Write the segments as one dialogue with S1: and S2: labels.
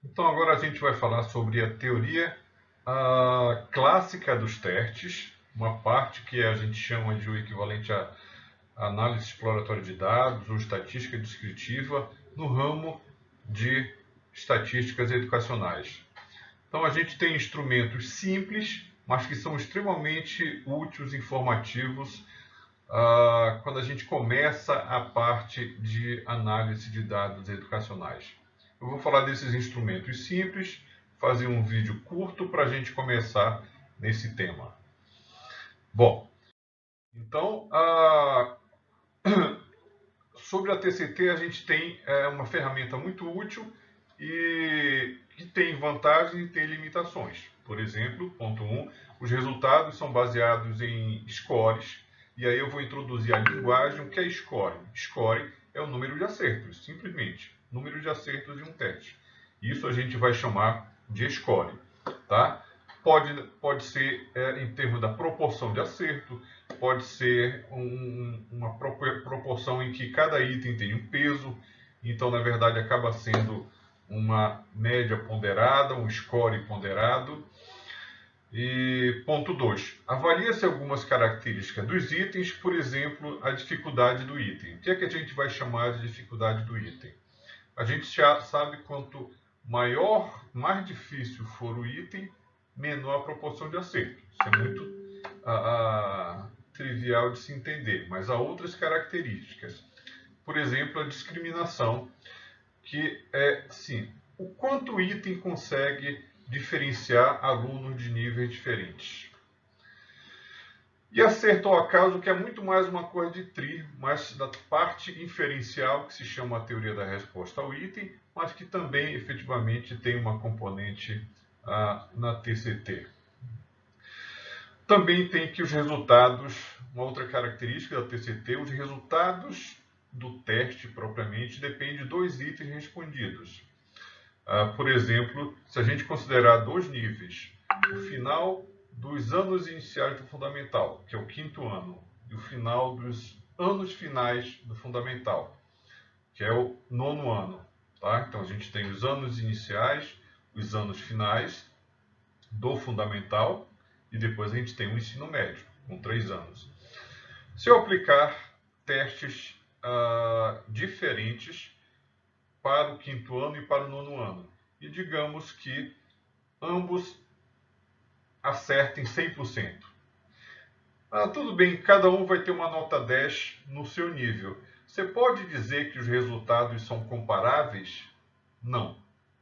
S1: Então agora a gente vai falar sobre a teoria clássica dos testes, uma parte que a gente chama de o equivalente a análise exploratória de dados ou estatística descritiva no ramo de estatísticas educacionais. Então a gente tem instrumentos simples, mas que são extremamente úteis e informativos quando a gente começa a parte de análise de dados educacionais. Eu vou falar desses instrumentos simples, fazer um vídeo curto para a gente começar nesse tema. Bom, então, sobre a TCT a gente tem uma ferramenta muito útil e que tem vantagens e tem limitações. Por exemplo, ponto 1, os resultados são baseados em scores, e aí eu vou introduzir a linguagem. O que é score? Score é o número de acertos, simplesmente, número de acertos de um teste. Isso a gente vai chamar de score, tá? Pode ser em termos da proporção de acerto, pode ser uma proporção em que cada item tem um peso, então na verdade acaba sendo uma média ponderada, um score ponderado. E ponto 2, avalia-se algumas características dos itens, por exemplo, a dificuldade do item. O que é que a gente vai chamar de dificuldade do item? A gente já sabe quanto maior, mais difícil for o item, menor a proporção de acerto. Isso é muito trivial de se entender, mas há outras características. Por exemplo, a discriminação, que é, sim, o quanto o item consegue diferenciar alunos de níveis diferentes. E acerto ao acaso, que é muito mais uma coisa de tri, mas da parte inferencial, que se chama a teoria da resposta ao item, mas que também efetivamente tem uma componente na TCT. Também tem que os resultados, uma outra característica da TCT, os resultados do teste propriamente dependem de dois itens respondidos. Por exemplo, se a gente considerar dois níveis, o final dos anos iniciais do fundamental, que é o quinto ano, e o final dos anos finais do fundamental, que é o nono ano. Tá? Então a gente tem os anos iniciais, os anos finais do fundamental e depois a gente tem o ensino médio, com 3 anos. Se eu aplicar testes diferentes para o quinto ano e para o nono ano, e digamos que ambos acertem 100%. Tudo bem, cada um vai ter uma nota 10 no seu nível. Você pode dizer que os resultados são comparáveis? Não.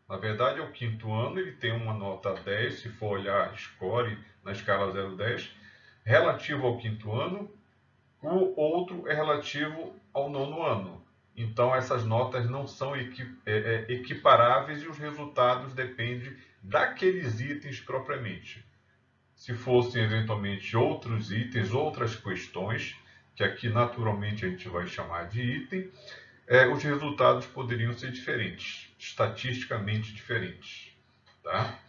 S1: Na verdade, é o quinto ano, ele tem uma nota 10, se for olhar score na escala 0-10, relativo ao quinto ano, o outro é relativo ao nono ano. Então, essas notas não são equiparáveis e os resultados dependem daqueles itens propriamente. Se fossem eventualmente outros itens, outras questões, que aqui naturalmente a gente vai chamar de item, os resultados poderiam ser diferentes, estatisticamente diferentes. Tá?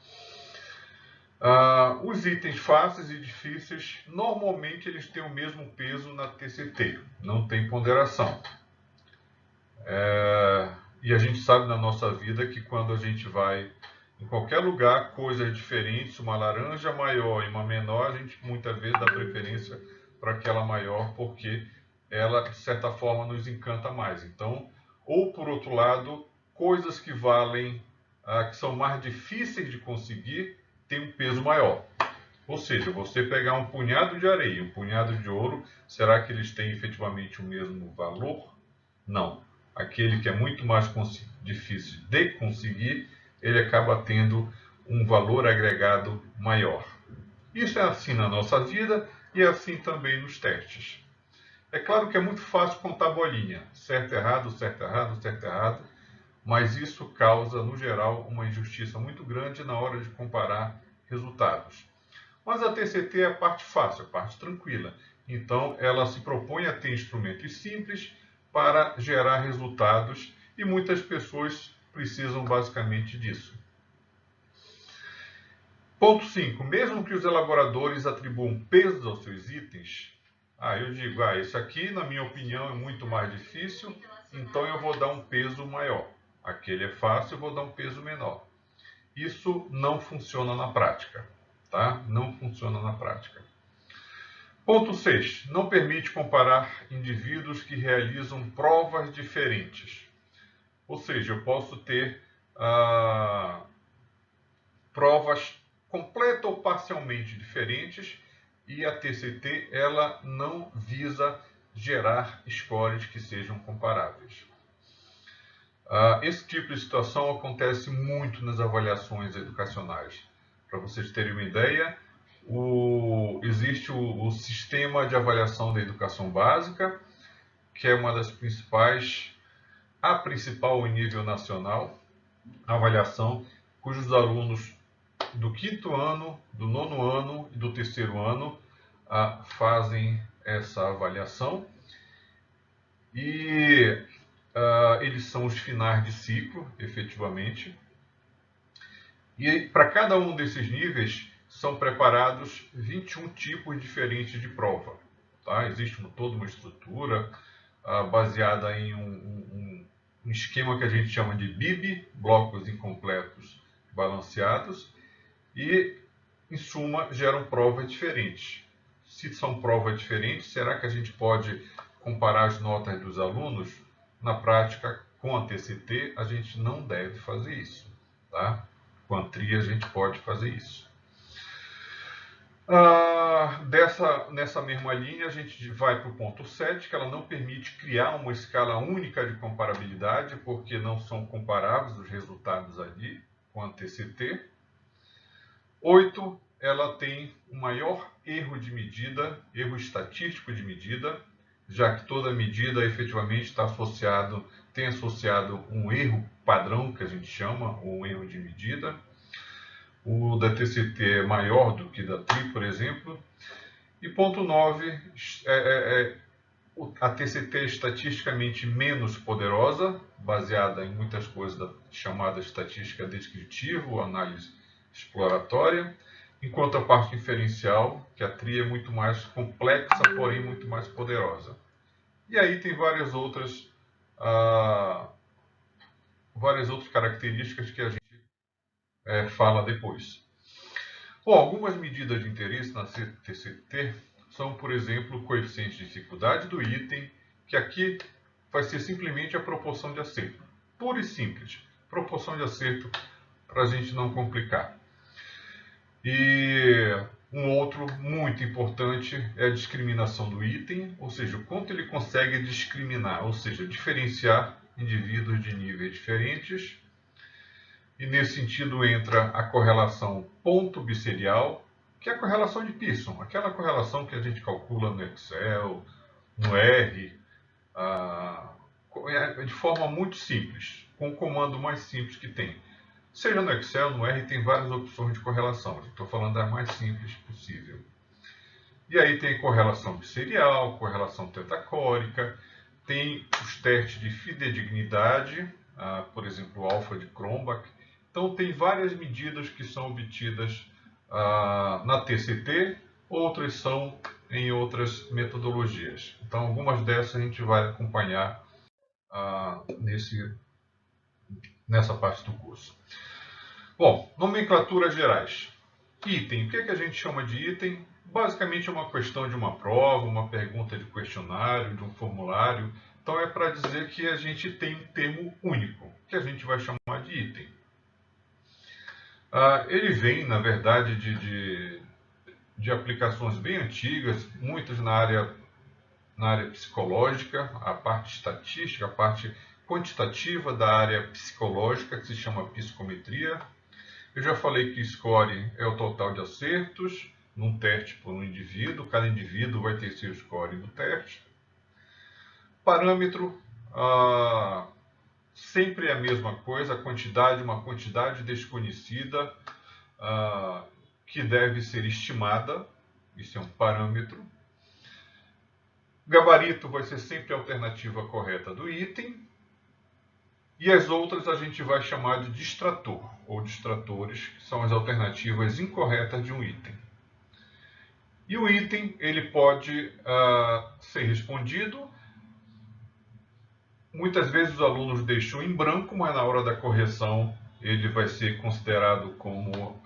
S1: Os itens fáceis e difíceis, normalmente eles têm o mesmo peso na TCT, não tem ponderação. E a gente sabe na nossa vida que quando a gente vai em qualquer lugar, coisas diferentes, uma laranja maior e uma menor, a gente muitas vezes dá preferência para aquela maior, porque ela, de certa forma, nos encanta mais. Então, ou por outro lado, coisas que valem, que são mais difíceis de conseguir, têm um peso maior. Ou seja, você pegar um punhado de areia e um punhado de ouro, será que eles têm efetivamente o mesmo valor? Não. Aquele que é muito mais difícil de conseguir, ele acaba tendo um valor agregado maior. Isso é assim na nossa vida e é assim também nos testes. É claro que é muito fácil contar bolinha, certo, errado, certo, errado, certo, errado, mas isso causa, no geral, uma injustiça muito grande na hora de comparar resultados. Mas a TCT é a parte fácil, a parte tranquila. Então, ela se propõe a ter instrumentos simples para gerar resultados e muitas pessoas precisam basicamente disso. Ponto 5. Mesmo que os elaboradores atribuam pesos aos seus itens, eu digo, isso aqui, na minha opinião, é muito mais difícil, então eu vou dar um peso maior. Aquele é fácil, eu vou dar um peso menor. Isso não funciona na prática, tá? Não funciona na prática. Ponto 6. Não permite comparar indivíduos que realizam provas diferentes. Ou seja, eu posso ter provas completa ou parcialmente diferentes e a TCT ela não visa gerar scores que sejam comparáveis. Esse tipo de situação acontece muito nas avaliações educacionais. Para vocês terem uma ideia, existe o sistema de avaliação da educação básica, que é uma das principais, a principal em nível nacional, avaliação, cujos alunos do quinto ano, do nono ano e do terceiro ano fazem essa avaliação. E eles são os finais de ciclo, efetivamente. E para cada um desses níveis são preparados 21 tipos diferentes de prova. Tá? Existe toda uma estrutura baseada em um esquema que a gente chama de BIB, blocos incompletos balanceados, e, em suma, geram provas diferentes. Se são provas diferentes, será que a gente pode comparar as notas dos alunos? Na prática, com a TCT, a gente não deve fazer isso. Tá? Com a TRI, a gente pode fazer isso. Nessa mesma linha, a gente vai para o ponto 7, que ela não permite criar uma escala única de comparabilidade, porque não são comparáveis os resultados ali com a TCT. 8, ela tem o maior erro de medida, erro estatístico de medida, já que toda medida efetivamente tem associado um erro padrão, que a gente chama, ou um erro de medida. O da TCT é maior do que da TRI, por exemplo. E ponto 9, a TCT é estatisticamente menos poderosa, baseada em muitas coisas da chamada estatística descritiva, ou análise exploratória, enquanto a parte inferencial, que a TRI é muito mais complexa, porém muito mais poderosa. E aí tem várias outras características que a gente fala depois. Bom, algumas medidas de interesse na TCT são, por exemplo, o coeficiente de dificuldade do item, que aqui vai ser simplesmente a proporção de acerto. Pura e simples. Proporção de acerto para a gente não complicar. E um outro muito importante é a discriminação do item, ou seja, o quanto ele consegue discriminar, ou seja, diferenciar indivíduos de níveis diferentes. E nesse sentido entra a correlação ponto bisserial, que é a correlação de Pearson, aquela correlação que a gente calcula no Excel, no R, de forma muito simples, com o comando mais simples que tem. Seja no Excel, no R, tem várias opções de correlação. Estou falando da mais simples possível. E aí tem correlação bisserial, correlação tetacórica, tem os testes de fidedignidade, por exemplo, o alfa de Cronbach. Então, tem várias medidas que são obtidas na TCT, outras são em outras metodologias. Então, algumas dessas a gente vai acompanhar nessa parte do curso. Bom, nomenclaturas gerais. Item. O que a gente chama de item? Basicamente é uma questão de uma prova, uma pergunta de questionário, de um formulário. Então é para dizer que a gente tem um termo único, que a gente vai chamar de item. Ele vem, na verdade, de aplicações bem antigas, muitas na área psicológica, a parte estatística, a parte quantitativa da área psicológica, que se chama psicometria. Eu já falei que score é o total de acertos num teste por um indivíduo. Cada indivíduo vai ter seu score no teste. Parâmetro, sempre é a mesma coisa, uma quantidade desconhecida que deve ser estimada. Isso é um parâmetro. Gabarito vai ser sempre a alternativa correta do item. E as outras a gente vai chamar de distrator, ou distratores, que são as alternativas incorretas de um item. E o item ele pode ser respondido. Muitas vezes os alunos deixam em branco, mas na hora da correção ele vai ser considerado como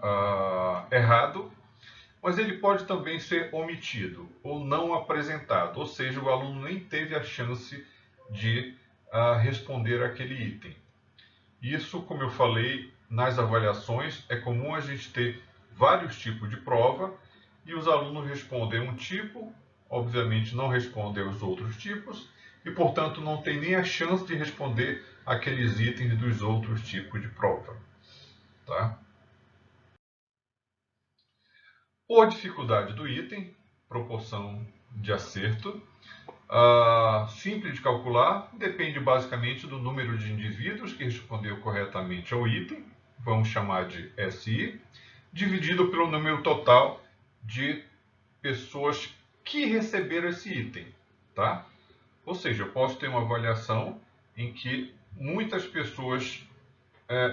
S1: errado, mas ele pode também ser omitido ou não apresentado, ou seja, o aluno nem teve a chance de responder aquele item. Isso, como eu falei, nas avaliações é comum a gente ter vários tipos de prova e os alunos respondem um tipo, obviamente não respondem os outros tipos e, portanto, não tem nem a chance de responder aqueles itens dos outros tipos de prova. Tá? Por dificuldade do item, proporção de acerto, simples de calcular, depende basicamente do número de indivíduos que respondeu corretamente ao item, vamos chamar de SI, dividido pelo número total de pessoas que receberam esse item. Tá? Ou seja, eu posso ter uma avaliação em que muitas pessoas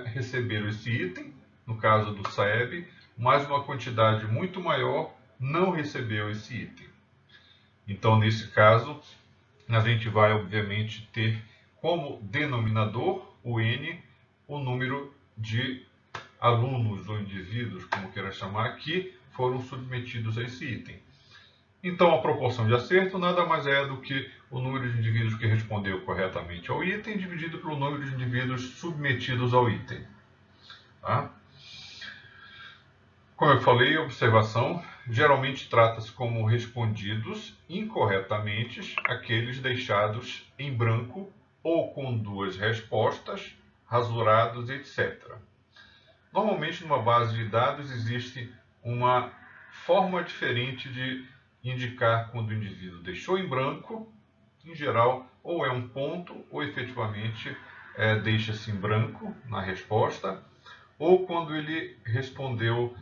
S1: receberam esse item, no caso do SAEB, mas uma quantidade muito maior não recebeu esse item. Então, nesse caso, a gente vai, obviamente, ter como denominador, o N, o número de alunos ou indivíduos, como queira chamar, que foram submetidos a esse item. Então, a proporção de acerto nada mais é do que o número de indivíduos que respondeu corretamente ao item dividido pelo número de indivíduos submetidos ao item. Tá? Como eu falei, observação, geralmente trata-se como respondidos incorretamente aqueles deixados em branco ou com duas respostas, rasurados, etc. Normalmente, numa base de dados, existe uma forma diferente de indicar quando o indivíduo deixou em branco, em geral, ou é um ponto, ou efetivamente deixa-se em branco na resposta, ou quando ele respondeu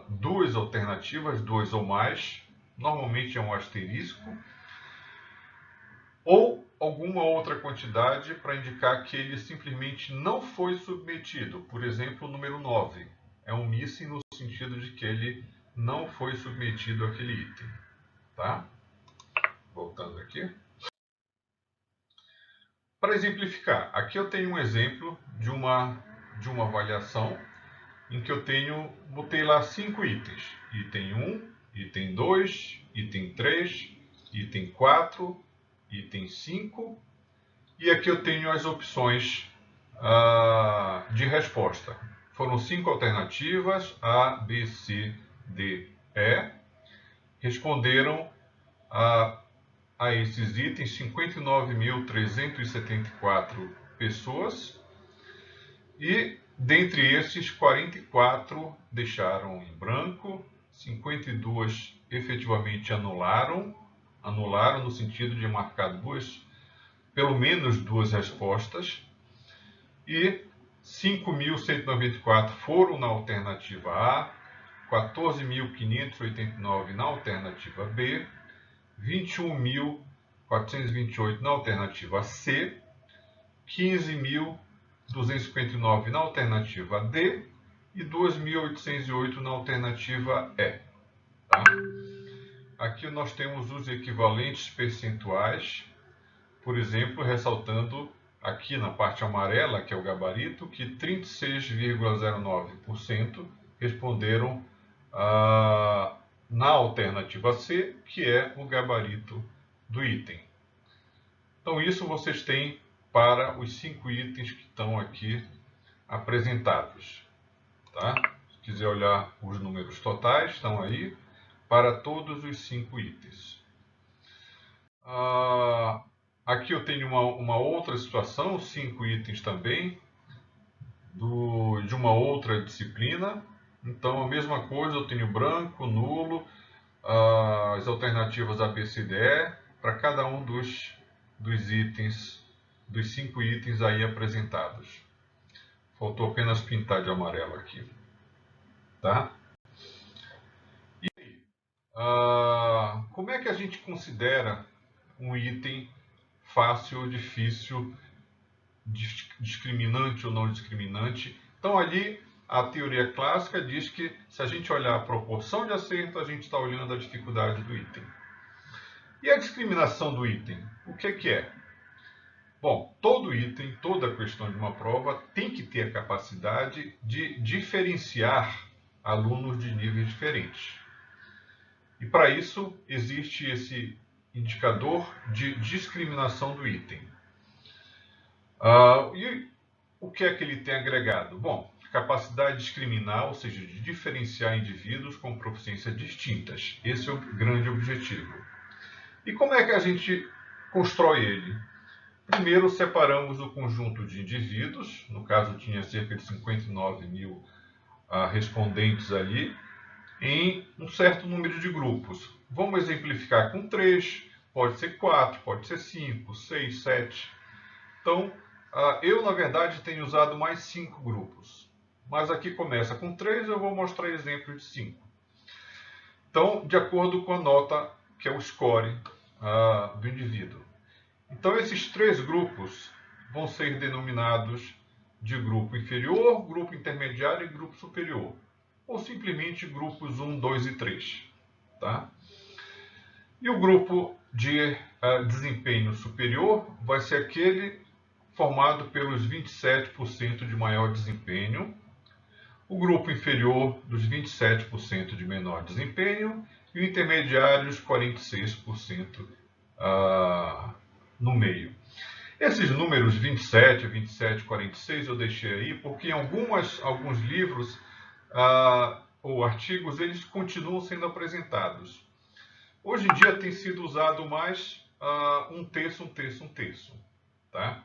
S1: duas alternativas, duas ou mais, normalmente é um asterisco, ou alguma outra quantidade para indicar que ele simplesmente não foi submetido. Por exemplo, o número 9 é um missing no sentido de que ele não foi submetido àquele item. Tá? Voltando aqui. Para exemplificar, aqui eu tenho um exemplo de uma avaliação em que eu botei lá 5 itens. Item 1, item 2, item 3, item 4, item 5. E aqui eu tenho as opções de resposta. Foram 5 alternativas, A, B, C, D, E. Responderam a esses itens 59.374 pessoas. E dentre esses, 44 deixaram em branco, 52 efetivamente anularam no sentido de marcar pelo menos duas respostas, e 5.194 foram na alternativa A, 14.589 na alternativa B, 21.428 na alternativa C, 15.259 na alternativa D e 2.808 na alternativa E. Tá? Aqui nós temos os equivalentes percentuais, por exemplo, ressaltando aqui na parte amarela, que é o gabarito, que 36,09% responderam na alternativa C, que é o gabarito do item. Então, isso vocês têm para os 5 itens que estão aqui apresentados. Tá? Se quiser olhar os números totais, estão aí para todos os 5 itens. Aqui eu tenho uma outra situação, 5 itens também, de uma outra disciplina. Então, a mesma coisa, eu tenho branco, nulo, as alternativas A, B, C, D, E, para cada um dos itens, dos 5 itens aí apresentados. Faltou apenas pintar de amarelo aqui. Tá? E aí? Como é que a gente considera um item fácil ou difícil, discriminante ou não discriminante? Então, ali, a teoria clássica diz que se a gente olhar a proporção de acerto, a gente está olhando a dificuldade do item. E a discriminação do item? O que é? Bom, todo item, toda questão de uma prova tem que ter a capacidade de diferenciar alunos de níveis diferentes. E para isso existe esse indicador de discriminação do item. E o que é que ele tem agregado? Bom, capacidade de discriminar, ou seja, de diferenciar indivíduos com proficiências distintas. Esse é o grande objetivo. E como é que a gente constrói ele? Primeiro, separamos o conjunto de indivíduos, no caso tinha cerca de 59 mil respondentes ali, em um certo número de grupos. Vamos exemplificar com 3, pode ser 4, pode ser 5, 6, 7. Então, eu, na verdade, tenho usado mais 5 grupos. Mas aqui começa com 3, eu vou mostrar exemplo de 5. Então, de acordo com a nota, que é o score do indivíduo. Então, esses 3 grupos vão ser denominados de grupo inferior, grupo intermediário e grupo superior. Ou simplesmente grupos 1, 2 e 3. Tá? E o grupo de desempenho superior vai ser aquele formado pelos 27% de maior desempenho, o grupo inferior dos 27% de menor desempenho e o intermediário os 46% no meio. Esses números 27, 27, 46 eu deixei aí porque em alguns livros ou artigos eles continuam sendo apresentados. Hoje em dia tem sido usado mais um terço, um terço, um terço. Tá?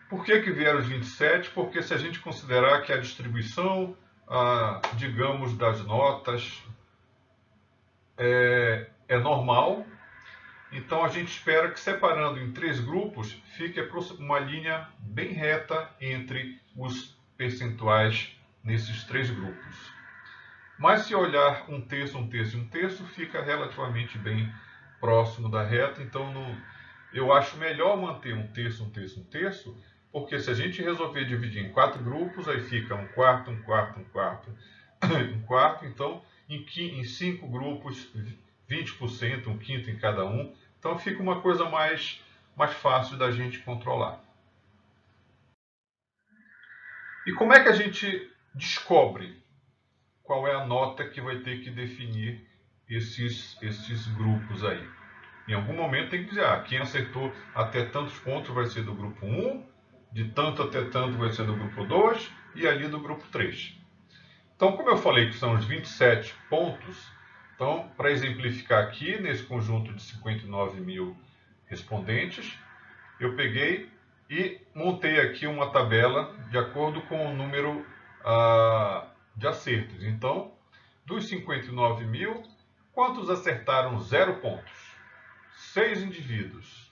S1: Por que vieram os 27? Porque se a gente considerar que a distribuição, digamos, das notas é normal, então a gente espera que separando em 3 grupos fique uma linha bem reta entre os percentuais nesses 3 grupos. Mas se olhar um terço, um terço e um terço, fica relativamente bem próximo da reta, então eu acho melhor manter um terço, um terço, um terço, porque se a gente resolver dividir em 4 grupos, aí fica um quarto, um quarto, um quarto, um quarto, então em 5 grupos, 20%, um quinto em cada um, então fica uma coisa mais fácil da gente controlar. E como é que a gente descobre qual é a nota que vai ter que definir esses grupos aí? Em algum momento tem que dizer, quem acertou até tantos pontos vai ser do grupo 1, de tanto até tanto vai ser do grupo 2 e ali do grupo 3. Então, como eu falei que são os 27 pontos, então, para exemplificar aqui, nesse conjunto de 59 mil respondentes, eu peguei e montei aqui uma tabela de acordo com o número de acertos. Então, dos 59 mil, quantos acertaram 0 pontos? 6 indivíduos.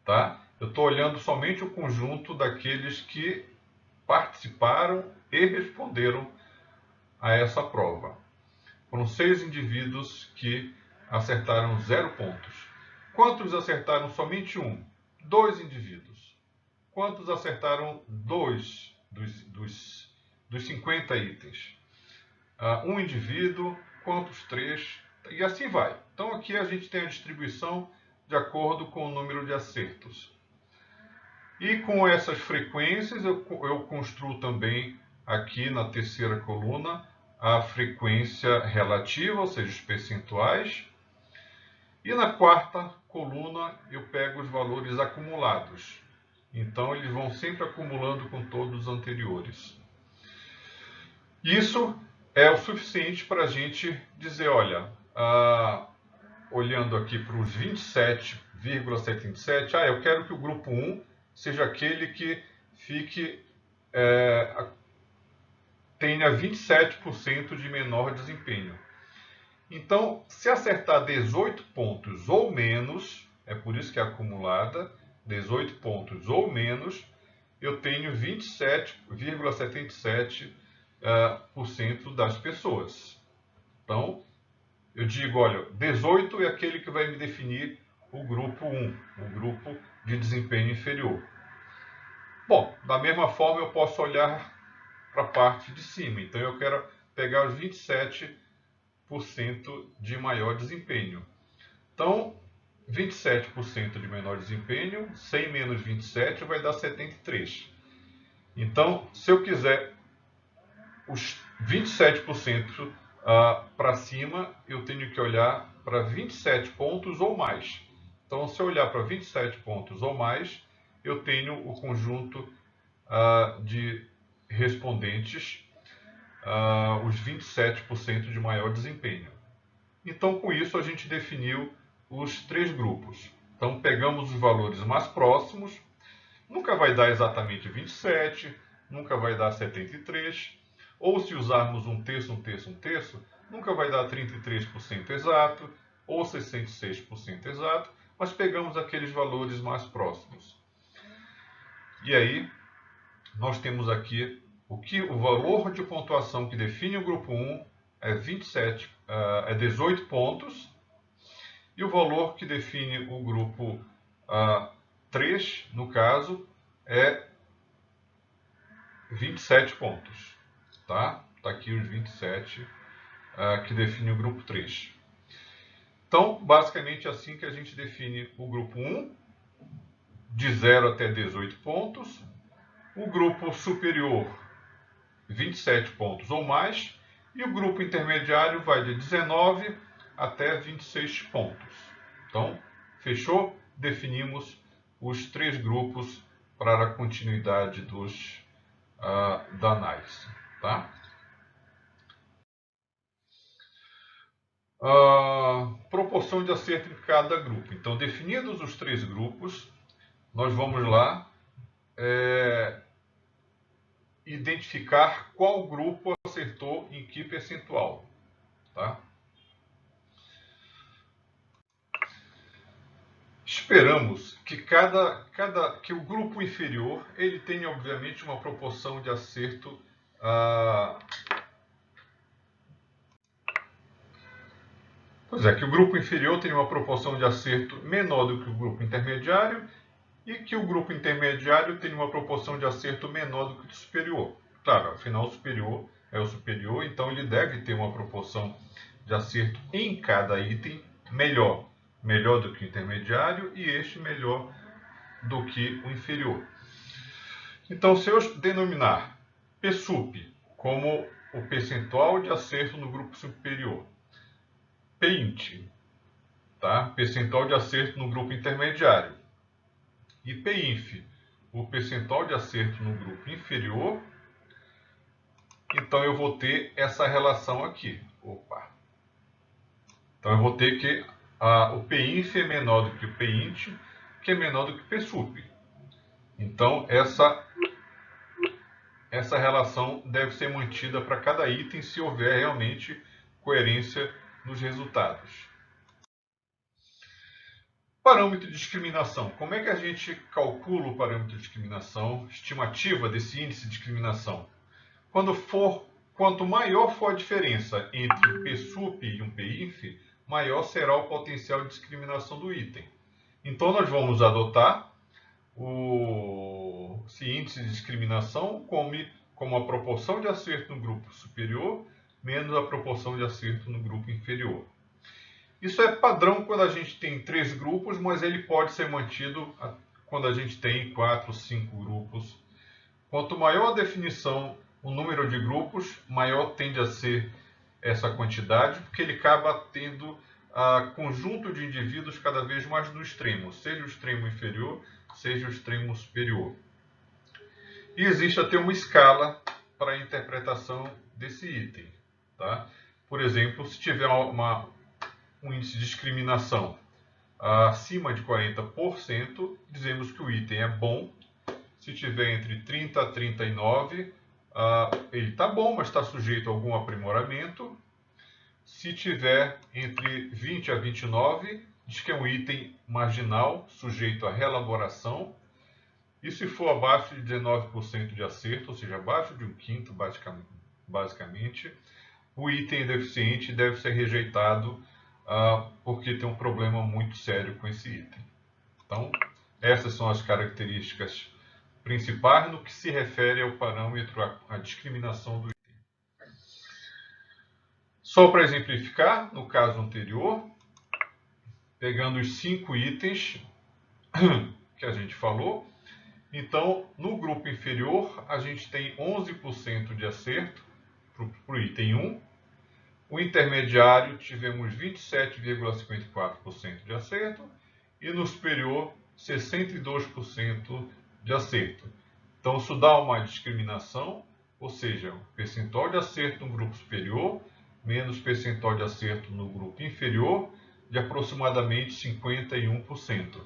S1: Tá? Eu estou olhando somente o conjunto daqueles que participaram e responderam a essa prova. Foram 6 indivíduos que acertaram 0 pontos. Quantos acertaram somente 1? 2 indivíduos. Quantos acertaram 2 dos 50 itens? 1 indivíduo. Quantos? 3. E assim vai. Então aqui a gente tem a distribuição de acordo com o número de acertos. E com essas frequências eu construo também aqui na terceira coluna a frequência relativa, ou seja, os percentuais. E na quarta coluna eu pego os valores acumulados. Então eles vão sempre acumulando com todos os anteriores. Isso é o suficiente para a gente dizer, olha, olhando aqui para os 27,77, eu quero que o grupo 1 seja aquele que tenha 27% de menor desempenho. Então, se acertar 18 pontos ou menos, é por isso que é acumulada, 18 pontos ou menos, eu tenho 27,77% das pessoas. Então, eu digo, olha, 18 é aquele que vai me definir o grupo 1, o grupo de desempenho inferior. Bom, da mesma forma eu posso olhar para a parte de cima. Então eu quero pegar os 27% de maior desempenho. Então, 27% de menor desempenho, 100 menos 27 vai dar 73. Então, se eu quiser os 27% para cima, eu tenho que olhar para 27 pontos ou mais. Então, se eu olhar para 27 pontos ou mais, eu tenho o conjunto de respondentes, os 27% de maior desempenho. Então, com isso, a gente definiu os 3 grupos. Então, pegamos os valores mais próximos, nunca vai dar exatamente 27, nunca vai dar 73, ou se usarmos um terço, nunca vai dar 33% exato, ou 66% exato, mas pegamos aqueles valores mais próximos. E aí, nós temos aqui o valor de pontuação que define o grupo 1 é 18 pontos, e o valor que define o grupo 3, no caso, é 27 pontos. Tá? Tá aqui os 27 que define o grupo 3. Então, basicamente é assim que a gente define o grupo 1, de 0 até 18 pontos. O grupo superior, 27 pontos ou mais. E o grupo intermediário vai de 19 até 26 pontos. Então, fechou? Definimos os 3 grupos para a continuidade da análise. Tá? Proporção de acerto em cada grupo. Então, definidos os 3 grupos, nós vamos lá identificar qual grupo acertou em que percentual. Tá? Esperamos que que o grupo inferior ele tenha, obviamente, uma proporção de acerto que o grupo inferior tenha uma proporção de acerto menor do que o grupo intermediário e que o grupo intermediário tenha uma proporção de acerto menor do que o superior. Claro, afinal o superior é o superior, então ele deve ter uma proporção de acerto em cada item melhor do que o intermediário e este melhor do que o inferior. Então, se eu denominar PSUP como o percentual de acerto no grupo superior, PINT, tá? Percentual de acerto no grupo intermediário, e PINF, o percentual de acerto no grupo inferior, então eu vou ter essa relação aqui. Então eu vou ter que o PINF é menor do que o PINT, que é menor do que o PSUP. Então essa relação deve ser mantida para cada item se houver realmente coerência nos resultados. Parâmetro de discriminação. Como é que a gente calcula o parâmetro de discriminação, estimativa desse índice de discriminação? Quanto maior for a diferença entre um PSUP e um PINF, maior será o potencial de discriminação do item. Então nós adotar esse índice de discriminação como a proporção de acerto no grupo superior menos a proporção de acerto no grupo inferior. Isso é padrão quando a gente tem 3 grupos, mas ele pode ser mantido quando a gente tem 4, 5 grupos. Quanto maior a definição, o número de grupos, maior tende a ser essa quantidade, porque ele acaba tendo conjunto de indivíduos cada vez mais no extremo, seja o extremo inferior, seja o extremo superior. E existe até uma escala para a interpretação desse item. Tá? Por exemplo, se tiver um índice de discriminação acima de 40%, dizemos que o item é bom. Se tiver entre 30 a 39, ele está bom, mas está sujeito a algum aprimoramento. Se tiver entre 20 a 29, diz que é um item marginal, sujeito a reelaboração. E se for abaixo de 19% de acerto, ou seja, abaixo de 1/5, basicamente, o item é deficiente e deve ser rejeitado porque tem um problema muito sério com esse item. Então, essas são as características principais no que se refere ao parâmetro, à discriminação do item. Só para exemplificar, no caso anterior, pegando os 5 itens que a gente falou. Então, no grupo inferior, a gente tem 11% de acerto para o item 1. O intermediário, tivemos 27,54% de acerto. E no superior, 62% de acerto. Então, isso dá uma discriminação, ou seja, percentual de acerto no grupo superior, menos percentual de acerto no grupo inferior, de aproximadamente 51%.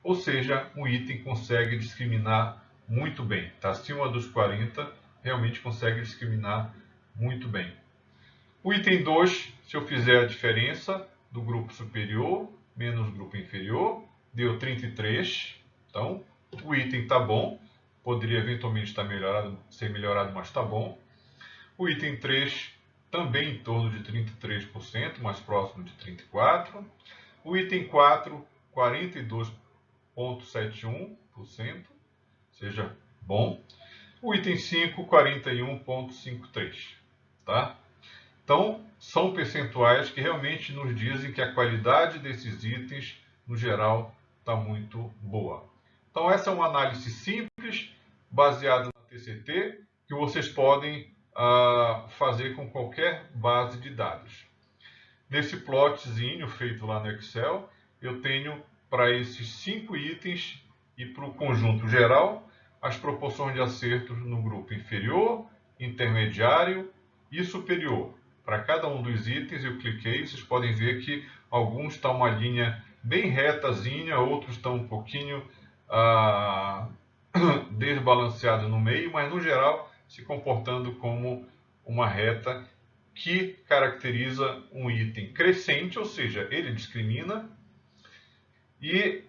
S1: Ou seja, um item consegue discriminar muito bem. Está acima dos 40, realmente consegue discriminar muito bem. O item 2, se eu fizer a diferença do grupo superior menos grupo inferior, deu 33. Então, o item está bom. Poderia eventualmente ser melhorado, mas está bom. O item 3, também em torno de 33%, mais próximo de 34%. O item 4, 42,71%, seja bom. O item 5, 41,53%. Tá? Então, são percentuais que realmente nos dizem que a qualidade desses itens, no geral, está muito boa. Então, essa é uma análise simples, baseada na TCT, que vocês podem fazer com qualquer base de dados. Nesse plotzinho feito lá no Excel, eu tenho para esses 5 itens e para o conjunto geral, as proporções de acertos no grupo inferior, intermediário e superior. Para cada um dos itens eu cliquei, vocês podem ver que alguns estão uma linha bem retazinha, outros estão um pouquinho desbalanceado no meio, mas no geral se comportando como uma reta que caracteriza um item crescente, ou seja, ele discrimina, e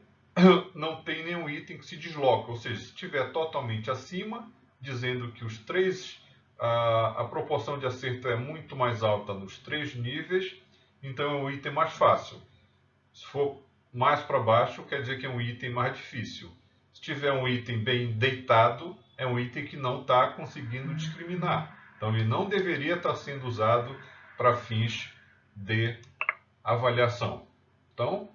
S1: não tem nenhum item que se desloca, ou seja, se estiver totalmente acima, dizendo que os três, a proporção de acerto é muito mais alta nos 3 níveis, então é um item mais fácil. Se for mais para baixo, quer dizer que é um item mais difícil. Se tiver um item bem deitado, é um item que não está conseguindo discriminar. Então, ele não deveria estar sendo usado para fins de avaliação. Então,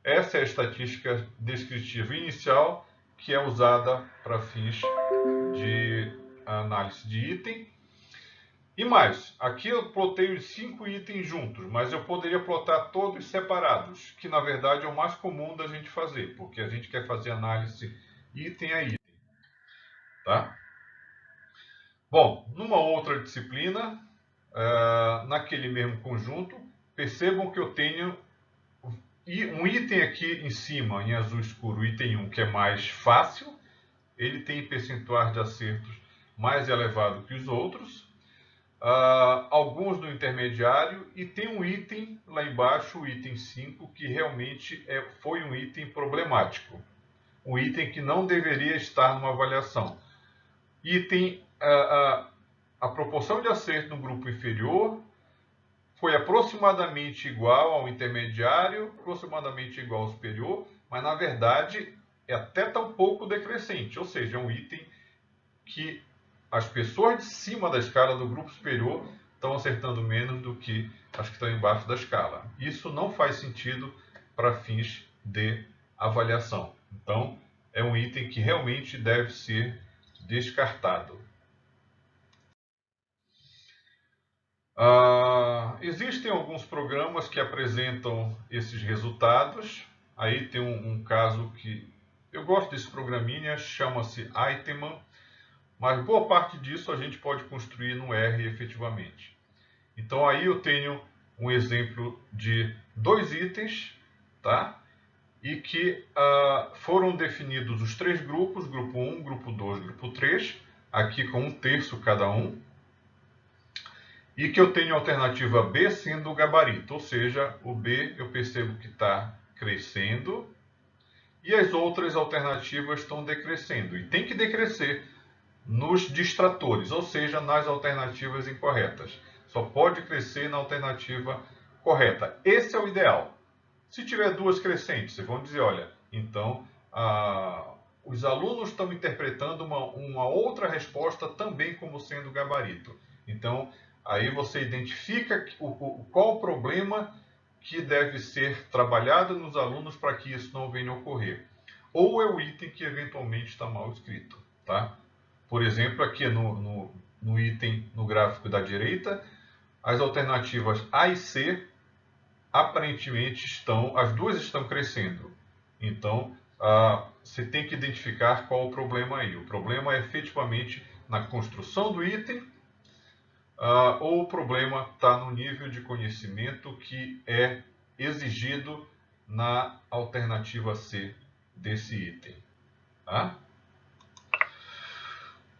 S1: essa é a estatística descritiva inicial que é usada para fins de análise de item. E mais, aqui eu plotei os 5 itens juntos, mas eu poderia plotar todos separados, que na verdade é o mais comum da gente fazer, porque a gente quer fazer análise item a item. Tá? Bom, numa outra disciplina, naquele mesmo conjunto, percebam que eu tenho um item aqui em cima, em azul escuro, o item 1, que é mais fácil, ele tem percentuais de acertos mais elevado que os outros, alguns no intermediário, e tem um item lá embaixo, o item 5, que realmente foi um item problemático. Um item que não deveria estar numa avaliação. Item, a proporção de acerto no grupo inferior foi aproximadamente igual ao intermediário, aproximadamente igual ao superior, mas na verdade é até tão pouco decrescente, ou seja, é um item que as pessoas de cima da escala do grupo superior estão acertando menos do que as que estão embaixo da escala. Isso não faz sentido para fins de avaliação. Então, é um item que realmente deve ser descartado. Existem alguns programas que apresentam esses resultados. Aí tem um caso que eu gosto desse programinha, chama-se Iteman, mas boa parte disso a gente pode construir no R efetivamente. Então aí eu tenho um exemplo de 2 itens, tá? E que foram definidos os 3 grupos, grupo 1, grupo 2, grupo 3, aqui com 1/3 cada um. E que eu tenho a alternativa B sendo o gabarito, ou seja, o B eu percebo que está crescendo e as outras alternativas estão decrescendo. E tem que decrescer nos distratores, ou seja, nas alternativas incorretas. Só pode crescer na alternativa correta. Esse é o ideal. Se tiver 2 crescentes, vocês vão dizer, olha, então os alunos estão interpretando uma outra resposta também como sendo gabarito. Então, aí você identifica qual o problema que deve ser trabalhado nos alunos para que isso não venha a ocorrer. Ou é o item que eventualmente está mal escrito, tá? Por exemplo, aqui no item, no gráfico da direita, as alternativas A e C, aparentemente as duas estão crescendo. Então, você tem que identificar qual o problema aí. O problema é efetivamente na construção do item, ou o problema está no nível de conhecimento que é exigido na alternativa C desse item. Tá?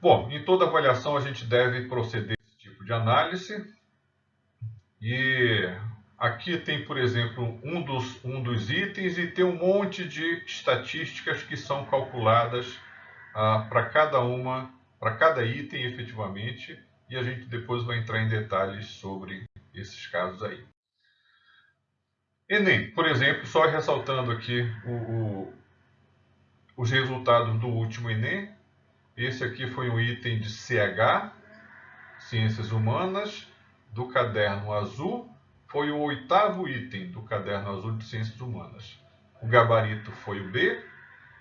S1: Bom, em toda avaliação a gente deve proceder a esse tipo de análise. E aqui tem, por exemplo, um dos itens e tem um monte de estatísticas que são calculadas para cada item efetivamente, e a gente depois vai entrar em detalhes sobre esses casos aí. Enem, por exemplo, só ressaltando aqui os resultados do último Enem. Esse aqui foi um item de CH, Ciências Humanas, do caderno azul. Foi o 8º item do caderno azul de Ciências Humanas. O gabarito foi o B,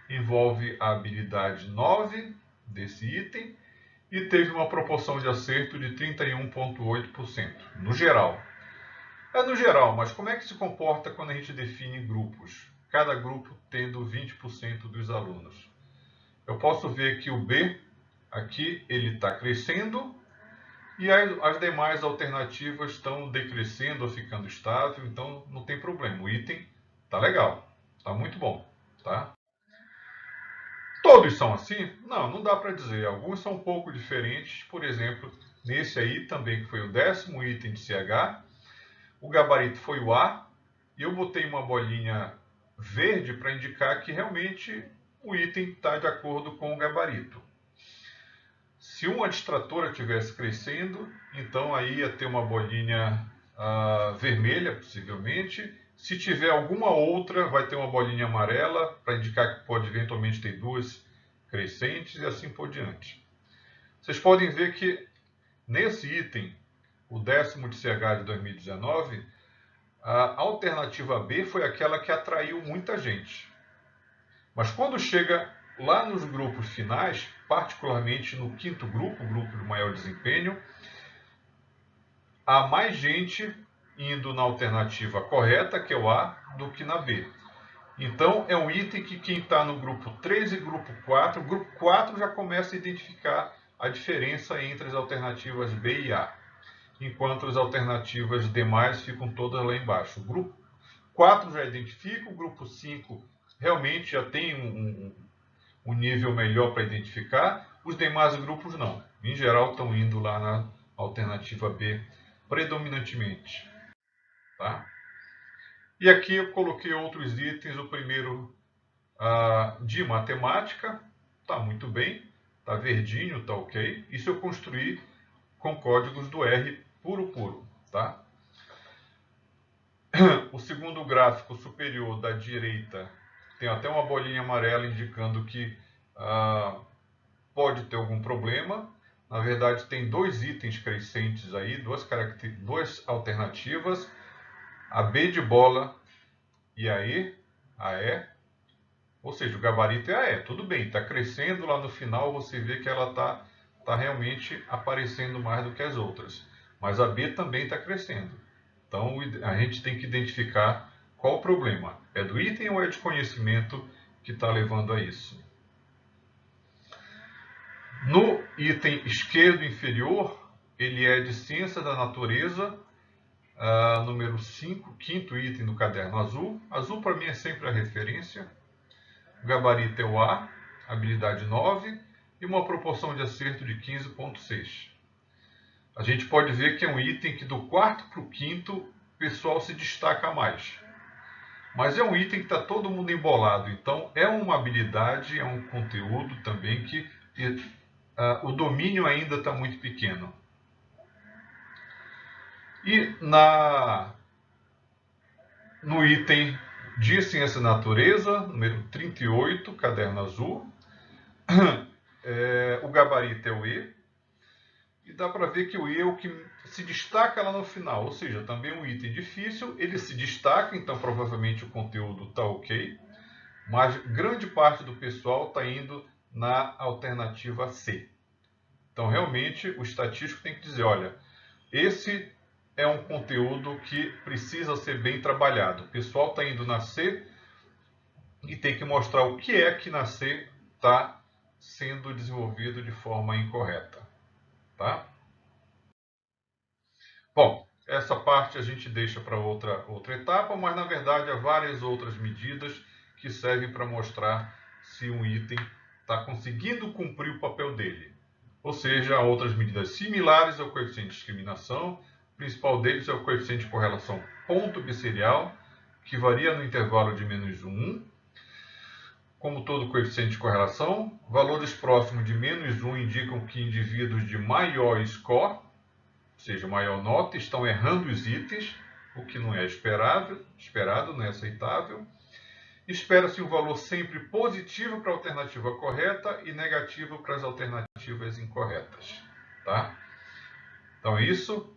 S1: envolve a habilidade 9 desse item e teve uma proporção de acerto de 31,8%, no geral. É no geral, mas como é que se comporta quando a gente define grupos? Cada grupo tendo 20% dos alunos. Eu posso ver que o B, aqui, ele está crescendo e as demais alternativas estão decrescendo ou ficando estável, então não tem problema. O item está legal, está muito bom. Tá? Todos são assim? Não, não dá para dizer. Alguns são um pouco diferentes. Por exemplo, nesse aí também, que foi o 10º item de CH, o gabarito foi o A, e eu botei uma bolinha verde para indicar que realmente o item está de acordo com o gabarito. Se uma distratora estivesse crescendo, então aí ia ter uma bolinha vermelha, possivelmente. Se tiver alguma outra, vai ter uma bolinha amarela, para indicar que pode eventualmente ter duas crescentes e assim por diante. Vocês podem ver que nesse item, o 10º de CH de 2019, a alternativa B foi aquela que atraiu muita gente. Mas quando chega lá nos grupos finais, particularmente no 5º grupo, o grupo de maior desempenho, há mais gente indo na alternativa correta, que é o A, do que na B. Então, é um item que quem está no grupo 3 e grupo 4, o grupo 4 já começa a identificar a diferença entre as alternativas B e A, enquanto as alternativas demais ficam todas lá embaixo. O grupo 4 já identifica, o grupo 5 realmente já tem um nível melhor para identificar, os demais grupos não. Em geral, estão indo lá na alternativa B predominantemente. Tá? E aqui eu coloquei outros itens, o primeiro de matemática, está muito bem, está verdinho, está ok. Isso eu construí com códigos do R puro. Tá? O segundo gráfico superior da direita tem até uma bolinha amarela indicando que pode ter algum problema. Na verdade, tem dois itens crescentes aí, duas alternativas, a B de bola e a E, ou seja, o gabarito é a E, tudo bem, está crescendo lá no final, você vê que ela está realmente aparecendo mais do que as outras, mas a B também está crescendo. Então, a gente tem que identificar qual o problema, é do item ou é de conhecimento que está levando a isso. No item esquerdo inferior, ele é de Ciência da Natureza, número 5, 5º item do caderno azul. Azul para mim é sempre a referência. O gabarito é o A, habilidade 9 e uma proporção de acerto de 15,6. A gente pode ver que é um item que do 4º para o 5º o pessoal se destaca mais. Mas é um item que está todo mundo embolado, então é uma habilidade, é um conteúdo também que o domínio ainda está muito pequeno. E no item de Ciência da Natureza, número 38, caderno azul, o gabarito é o E. E dá para ver que o E é o que se destaca lá no final, ou seja, também um item difícil, ele se destaca, então provavelmente o conteúdo está ok, mas grande parte do pessoal está indo na alternativa C. Então realmente o estatístico tem que dizer, olha, esse é um conteúdo que precisa ser bem trabalhado. O pessoal está indo na C e tem que mostrar o que é que na C está sendo desenvolvido de forma incorreta. Tá? Bom, essa parte a gente deixa para outra etapa, mas na verdade há várias outras medidas que servem para mostrar se um item está conseguindo cumprir o papel dele. Ou seja, há outras medidas similares ao coeficiente de discriminação. O principal deles é o coeficiente de correlação ponto bisserial, que varia no intervalo de -1. Como todo coeficiente de correlação, valores próximos de -1 indicam que indivíduos de maior score, ou seja, maior nota, estão errando os itens, o que não é esperado, não é aceitável. Espera-se um valor sempre positivo para a alternativa correta e negativo para as alternativas incorretas. Tá? Então, isso